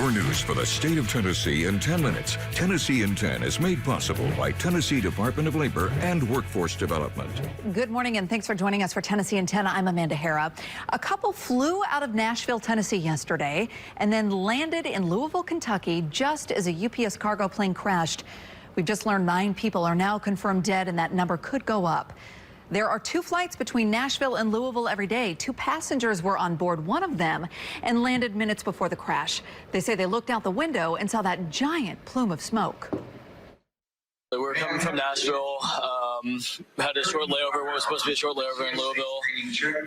Your news for the state of Tennessee in 10 minutes. Tennessee in 10 is made possible by Tennessee Department of Labor and Workforce Development. Good morning and thanks for joining us for Tennessee in 10. I'm Amanda Hara. A couple flew out of Nashville, Tennessee yesterday and then landed in Louisville, Kentucky just as a UPS cargo plane crashed. We've just learned 9 people are now confirmed dead and that number could go up. There are 2 flights between Nashville and Louisville every day. 2 passengers were on board one of them and landed minutes before the crash. They say they looked out the window and saw that giant plume of smoke. We were coming from Nashville, had a short layover, what was supposed to be a short layover in Louisville,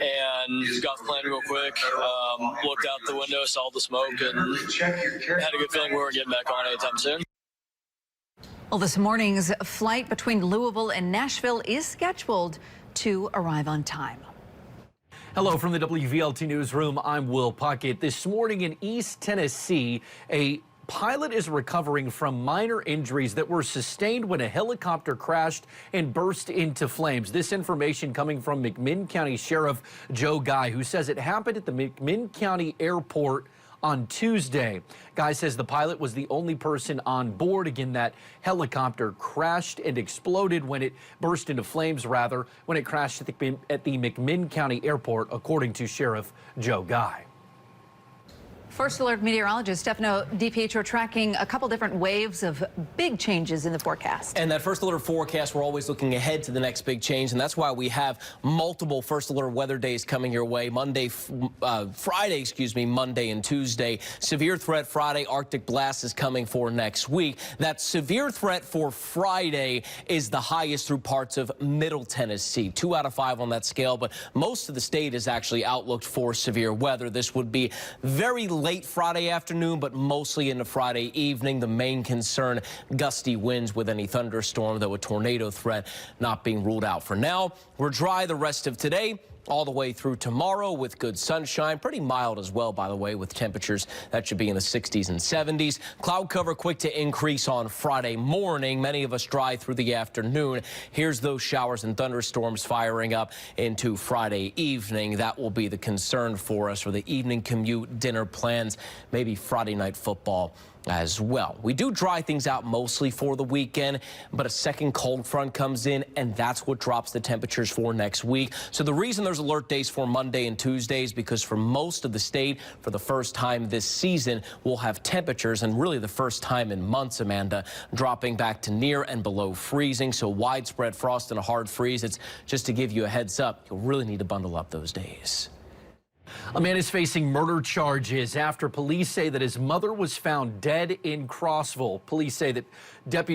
and got the plane real quick, looked out the window, saw the smoke, and had a good feeling we weren't getting back on anytime soon. Well, this morning's flight between Louisville and Nashville is scheduled to arrive on time. Hello from the WVLT Newsroom. I'm Will Puckett. This morning in East Tennessee, a pilot is recovering from minor injuries that were sustained when a helicopter crashed and burst into flames. This information coming from McMinn County Sheriff Joe Guy, who says it happened at the McMinn County Airport on Tuesday. Guy says the pilot was the only person on board. Again, that helicopter crashed and exploded when it burst into flames, when it crashed at the McMinn County Airport, according to Sheriff Joe Guy. First Alert meteorologist Stefano DiPietro tracking a couple different waves of big changes in the forecast. And that First Alert forecast, we're always looking ahead to the next big change, and that's why we have multiple First Alert weather days coming your way. Friday, Monday and Tuesday. Severe threat Friday, Arctic blast is coming for next week. That severe threat for Friday is the highest through parts of Middle Tennessee. 2 out of 5 on that scale, but most of the state is actually outlooked for severe weather. This would be very late Friday afternoon, but mostly into Friday evening. The main concern, gusty winds with any thunderstorm, though a tornado threat not being ruled out for now. We're dry the rest of today, all the way through tomorrow with good sunshine. Pretty mild as well, by the way, with temperatures that should be in the 60s and 70s. Cloud cover quick to increase on Friday morning. Many of us dry through the afternoon. Here's those showers and thunderstorms firing up into Friday evening. That will be the concern for us for the evening commute, dinner plans, maybe Friday night football as well. We do dry things out mostly for the weekend, but a second cold front comes in, and that's what drops the temperatures for next week. So the reason there's alert days for Monday and Tuesday is because for most of the state, for the first time this season, we'll have temperatures, and really the first time in months, Amanda, dropping back to near and below freezing. So widespread frost and a hard freeze. It's just to give you a heads up, you'll really need to bundle up those days. A man is facing murder charges after police say that his mother was found dead in Crossville. Police say that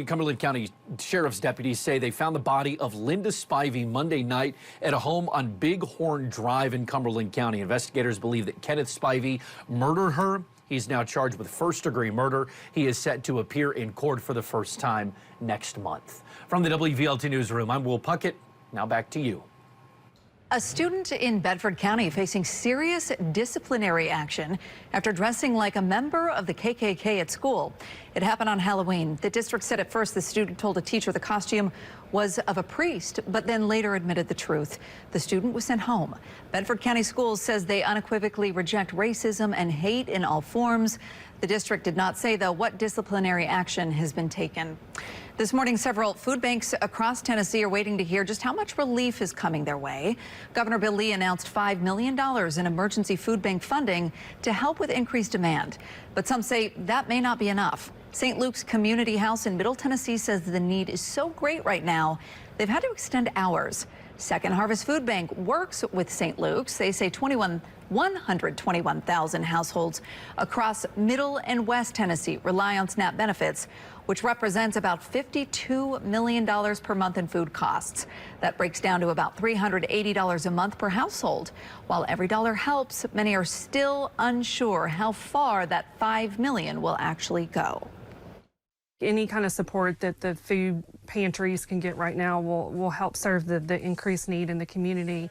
Cumberland County Sheriff's deputies say they found the body of Linda Spivey Monday night at a home on Bighorn Drive in Cumberland County. Investigators believe that Kenneth Spivey murdered her. He's now charged with first-degree murder. He is set to appear in court for the first time next month. From the WVLT Newsroom, I'm Will Puckett. Now back to you. A student in Bedford County facing serious disciplinary action after dressing like a member of the KKK at school. It happened on Halloween. The district said at first the student told a teacher the costume was of a priest, but then later admitted the truth. The student was sent home. Bedford County Schools says they unequivocally reject racism and hate in all forms. The district did not say, though, what disciplinary action has been taken. This morning, several food banks across Tennessee are waiting to hear just how much relief is coming their way. Governor Bill Lee announced $5 million in emergency food bank funding to help with increased demand. But some say that may not be enough. St. Luke's Community House in Middle Tennessee says the need is so great right now, they've had to extend hours. Second Harvest Food Bank works with St. Luke's. They say 121,000 households across Middle and West Tennessee rely on SNAP benefits, which represents about $52 million per month in food costs. That breaks down to about $380 a month per household. While every dollar helps, many are still unsure how far that $5 million will actually go. Any kind of support that the food pantries can get right now will help serve the increased need in the community.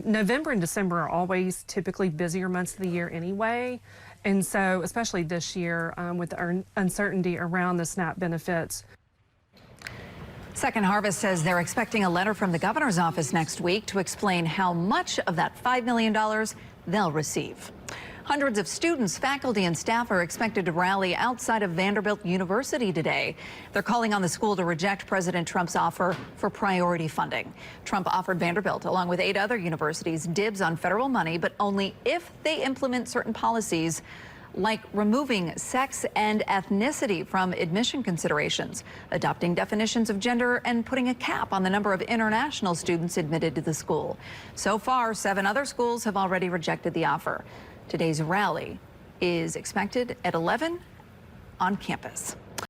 November and December are always typically busier months of the year anyway. And so, especially this year, with the uncertainty around the SNAP benefits. Second Harvest says they're expecting a letter from the governor's office next week to explain how much of that $5 million they'll receive. Hundreds of students, faculty, and staff are expected to rally outside of Vanderbilt University today. They're calling on the school to reject President Trump's offer for priority funding. Trump offered Vanderbilt, along with 8 other universities, dibs on federal money, but only if they implement certain policies like removing sex and ethnicity from admission considerations, adopting definitions of gender, and putting a cap on the number of international students admitted to the school. So far, 7 other schools have already rejected the offer. Today's rally is expected at 11 on campus.